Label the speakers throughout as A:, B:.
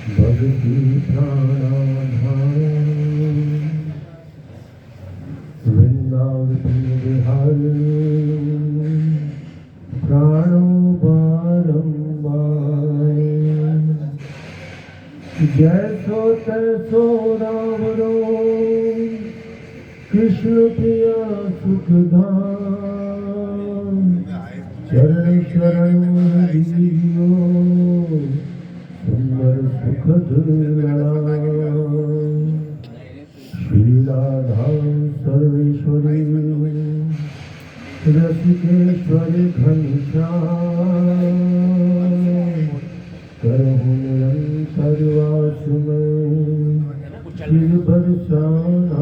A: भक्ति प्राणाधार वृंदावन विहार प्राणो बारंबार जैसो तैसो राम रो कृष्ण प्रिया सुखधाम चरण शरण हरियो सुंदर सुखद श्री राधा सर्वेश्वरी रसिकेश्वरी घनश्याम करहु निरंतर वास में चिर बरसाना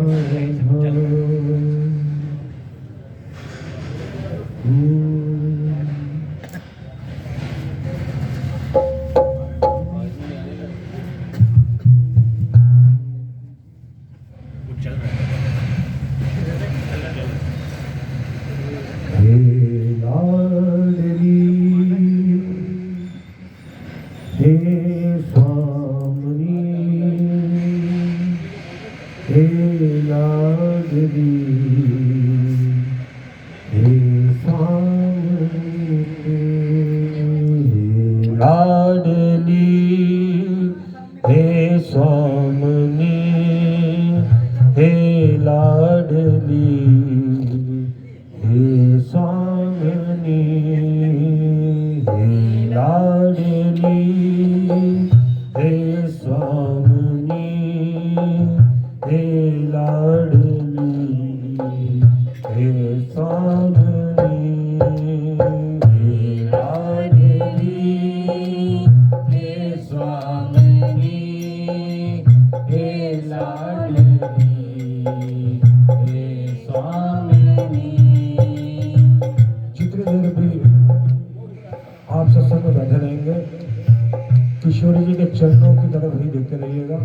A: किशोरी जी के चरणों की तरफ ही देखते रहिएगा,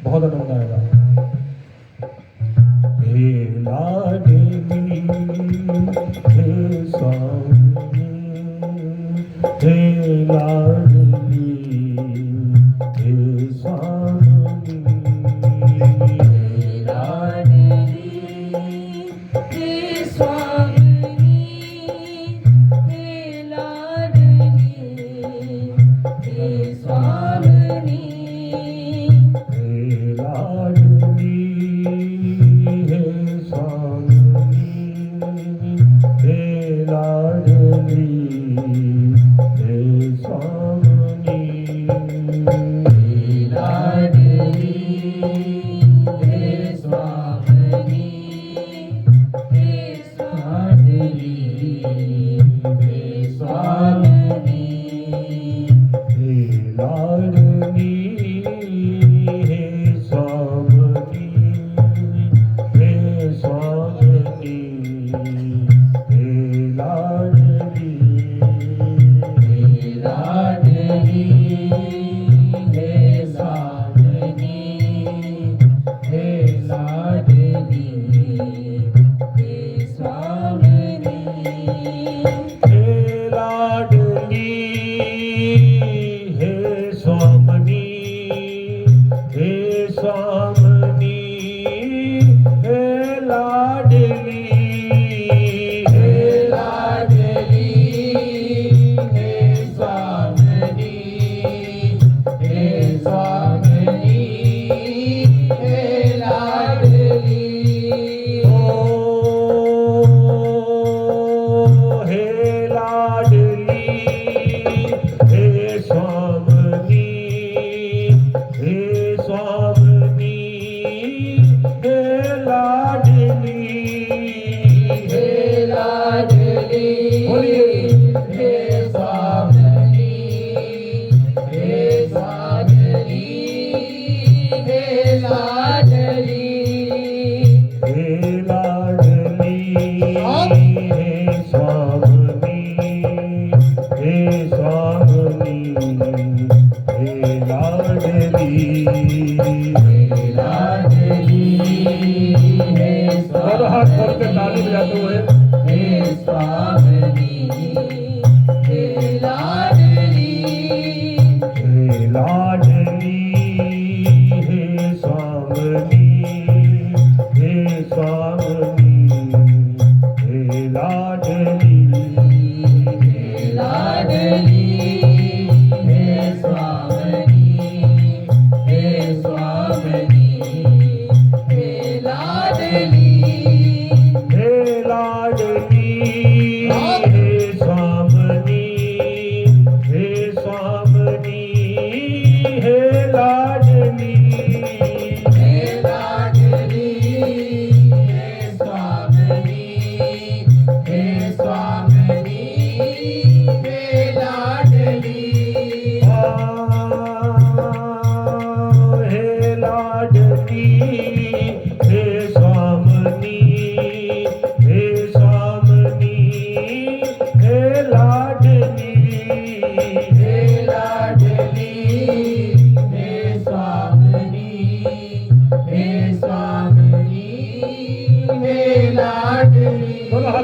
A: बहुत आनंद आएगा। हे लाडली हे स्वामी हे लाडली हे स्वामी हे लाडली हे स्वामी हे लाडली हे स्वामी हे लाडली हे स्वामी हे लाडली हे स्वामी हे लाडली हे स्वामी हे लाडली हे स्वामी हे लाडली हे स्वामी हे स्वामी हे लाडली हे लाडली हे स्वामी हे लाडली हे स्वामी हे लाडली हे स्वामी हे स्वामी हे लाडली हे लाडली हे स्वामी हे स्वामी हे लाडली ओ हे लाडली हे स्वामी हे स्वामी हे लाडली हे लाडली बोलिए हे स्वामी हे स्वामी हे लाडली हे लाडली हे स्वामी हे स्वामी हे लाडली हे लाडली हे स्वामी हाथ खोल के ताली बजाते हुए हे स्वामी हे लाडली हे लाडली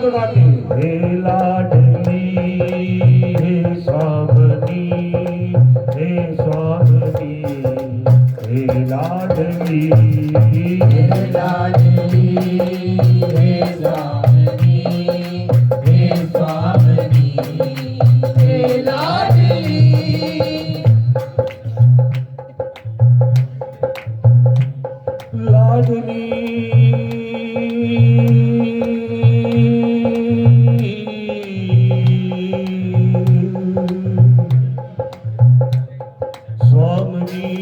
A: उड़ा के हे लाडली हे स्वामी हे स्वामी हे लाडली
B: हे लाडली हे स्वामी हे स्वामी हे लाडली
A: लाडली स्वामी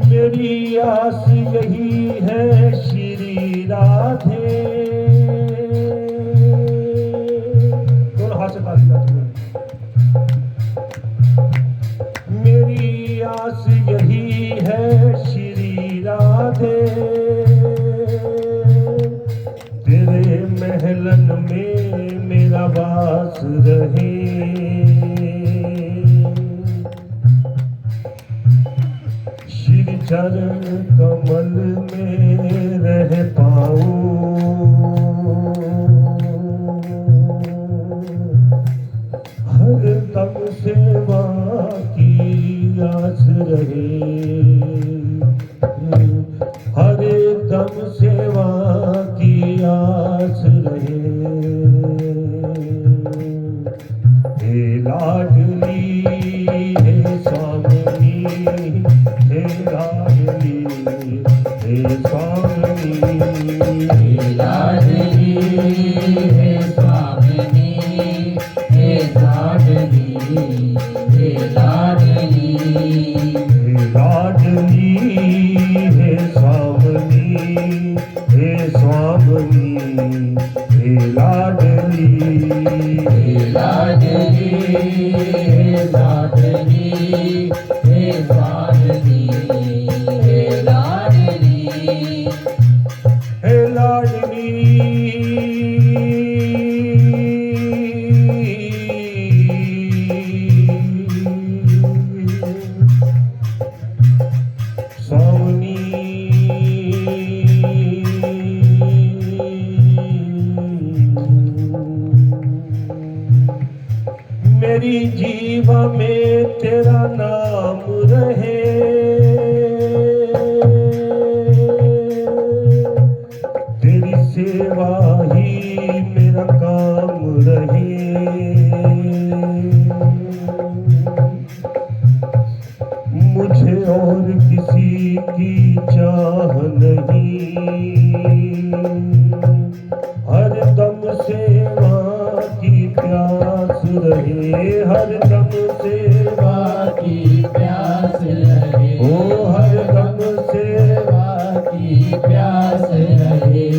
A: मेरी आस यही है श्री राधे दोनों हाथ से ताली बजाते हुए। मेरी आस यही है श्री राधे तेरे महलन में मेरा वास रहे श्री चरण कमल में रह पाऊं हर दम सेवा की आस रहे हर दम सेवा की आस रहे हे लाडली हे स्वामी हे लाडली हे स्वामी
B: हे लाडली हे स्वामी हे लाडली हे लाडली
A: हे लाडली हे स्वामी हे स्वामी हे लाडली
B: हे लाडली हे लाडली हे स्वामी हे लाडली
A: हे लाडली स्वामी मेरी जीवा में तेरा नाम रहे तेरी सेवा ही मेरा काम रहे मुझे और किसी की चाह नहीं हर दम सेवा की प्यास रहे हर दम सेवा
B: की प्यास रहे
A: ओ हर दम सेवा
B: की प्यास रहे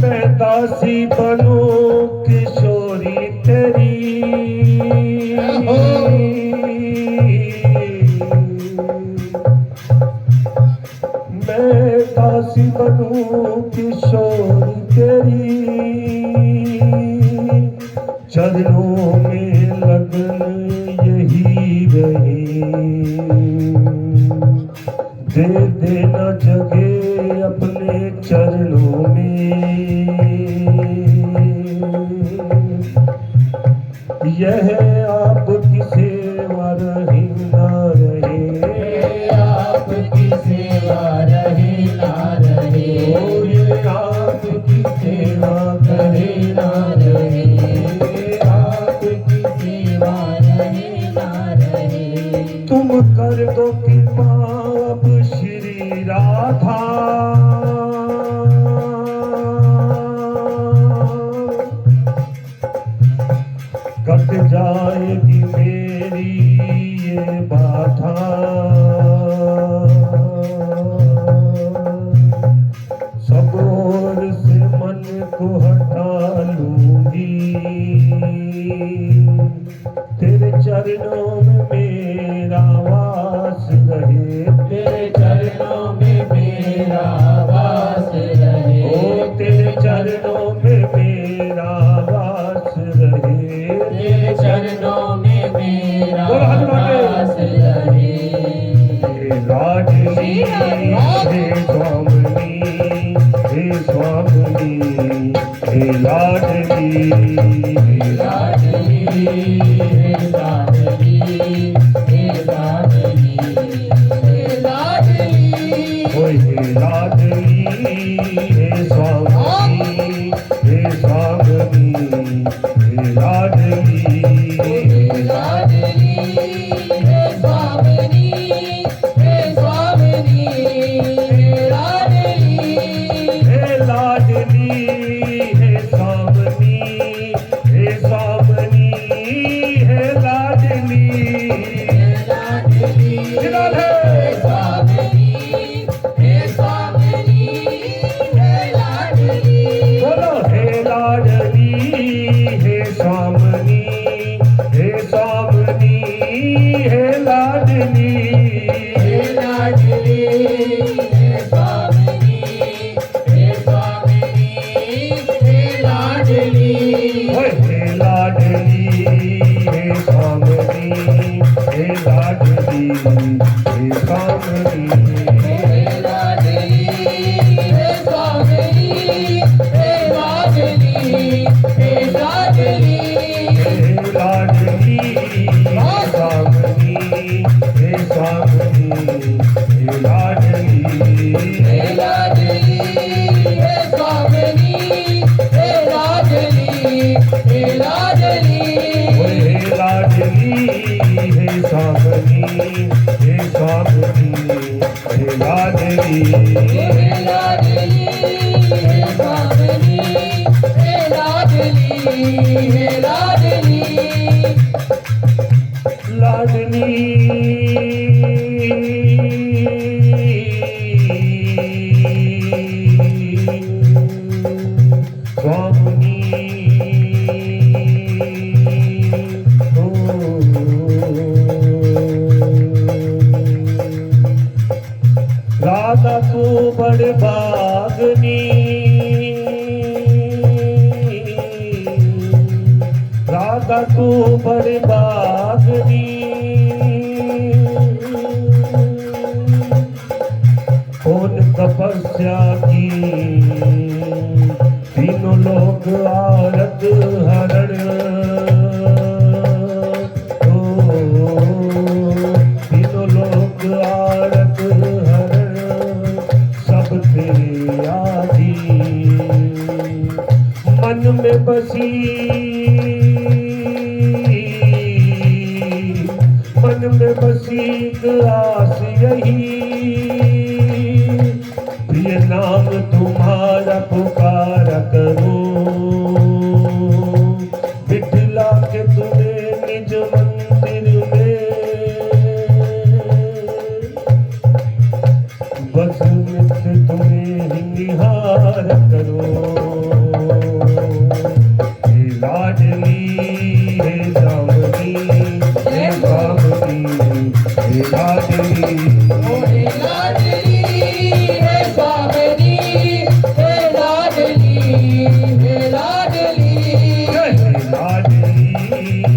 A: मैं दासी बनूं किशोरी तेरी मैं दासी बनूं किशोरी तेरी चरणों में लगन यही रहे दे देना जगह अपने चरणों में यह आपकी सेवा रहे ना रहे
B: आपकी सेवा रहे ना रहे
A: ओ ये आपकी सेवा करे ना रहे
B: आपकी सेवा रहे ना रहे
A: तुम कर दो कृपा अब श्री राधा कट जाएगी मेरी ये बाधा सब ओर से मन को हटा लूंगी तेरे चरणों में मेरा वास रहे
B: तेरे चरणों में मेरा वास रहे
A: ओ तेरे चरणों में मेरा वास रहे
B: तेरे चरणों में मेरा
A: बोलो हाथ उठा के।
B: वास रहे
A: हे स्वामिनी, हे स्वामिनी, हे लाडली,
B: हे लाडली, हे लाडली, हे लाडली, हे लाडली,
A: ओए हे लाडली, हे स्वामिनी, हे स्वामिनी, हे लाडली,
B: हे लाडली, हे स्वामिनी, हे स्वामिनी, हे लाडली,
A: हे लाडली, हे स्वामिनी, हे स्वामिनी, हे लाडली,
B: हे लाडली, हे स्वामिनी, हे स्वामिनी, हे लाडली,
A: बोलो हे लाडली, हे स्वामिनी, हे स्वामिनी, हे लाडली,
B: हे लाडली, हे स्वामिनी, हे स्वामिनी, हे लाडली,
A: ओए हे लाडली, हे स्वामिनी, हे लाडली, हे स्वामिनी,
B: हे लाडली, हे स्वामिनी, हे लाडली, हे लाडली,
A: हे लाडली, हे स्वामिनी, हे स्वामिनी, हे लाडली,
B: हे लाडली, हे स्वामिनी, हे लाडली, हे लाडली,
A: ओए हे लाडली, हे स्वामिनी, हे स्वामिनी, हे लाडली,
B: हे लाडली, हे स्वामिनी, हे लाडली, हे लाडली,
A: लाडली, स्वामिनी, राधा तू बड़ बागनी, राधा तू बड़ बागनी, कौन तपस्या की तीनों लोग आरत हरण, तीनों लोग आरत हरण, सब तेरे आधी मन में बसी, मन में बसी एक आस यही, प्रिय नाम तुम्हारा पुकारा करूं, बिठला के तुम्हें निज मंदिर में, बस नित्य तुम्हें ही निहार करो, हे लाडली, हे स्वामिनी, हे स्वामिनी, हे लाडली,
B: हे लाडली, हे स्वामिनी, हे लाडली, हे लाडली,
A: हे लाडली,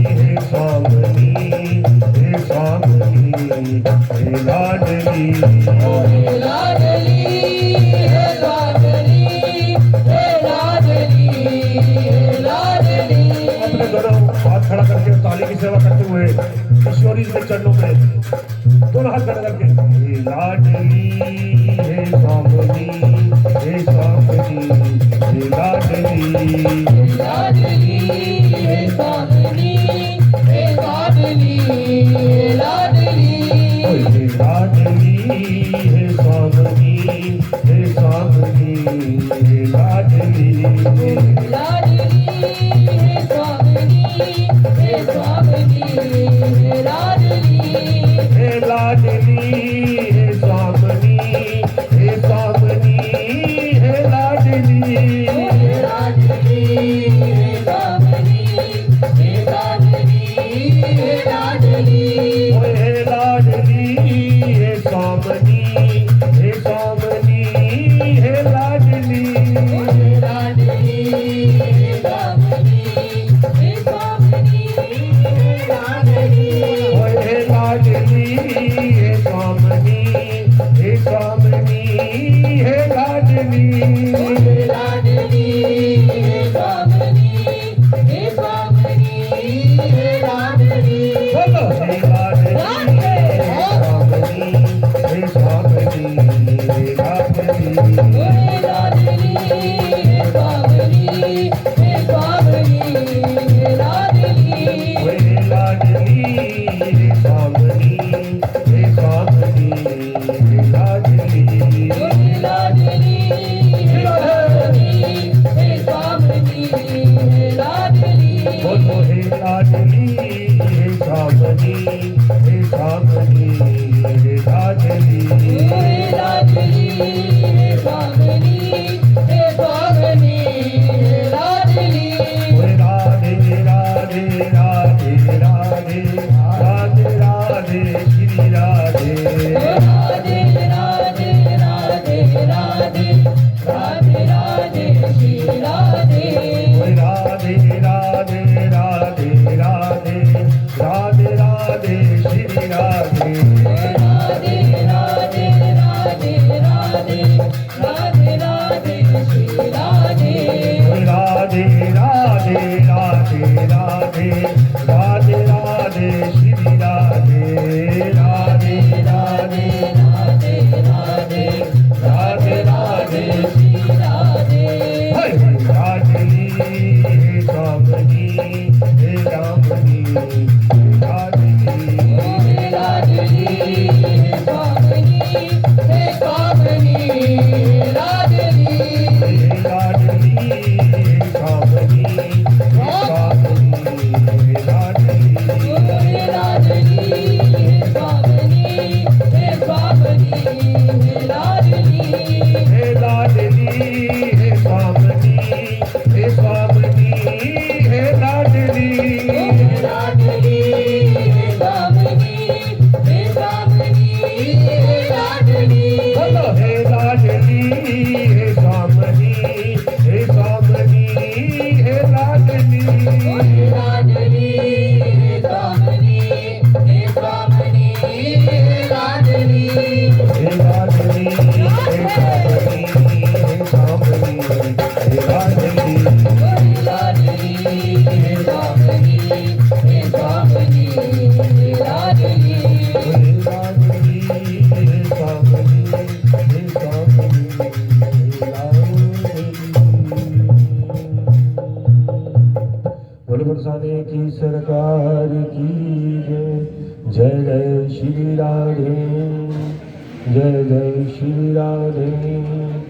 A: हे स्वामिनी, हे स्वामिनी, हे लाडली,
B: हे लाडली, हे स्वामिनी, हे लाडली, हे लाडली,
A: अपने दोनों हाथ खड़ा करके ताली की सेवा करते हुए ईश्वरी के चरणों में दोनों हाथ खड़ा करके हे लाडली, हे स्वामिनी, हे स्वामिनी, हे लाडली,
B: हे लाडली, हे स्वामिनी, हे लाडली, हे लाडली,
A: ओए हे लाडली, हे स्वामिनी, हे स्वामिनी, हे लाडली,
B: लाडली, हे स्वामिनी, हे स्वामिनी, हे लाडली,
A: हे लाडली, हे स्वामिनी, हे स्वामिनी, हे लाडली,
B: हे लाडली, हे स्वामिनी, हे लाडली, हे लाडली,
A: ओए हे लाडली, हे स्वामिनी, हे स्वामिनी, हे लाडली,
B: हे लाडली, हे स्वामिनी, हे स्वामिनी, हे लाडली,
A: ओए हे लाडली, हे स्वामिनी, हे स्वामिनी, बोल बरसाने की सरकार की जय। जय जय श्री राधे, जय जय श्री राधे।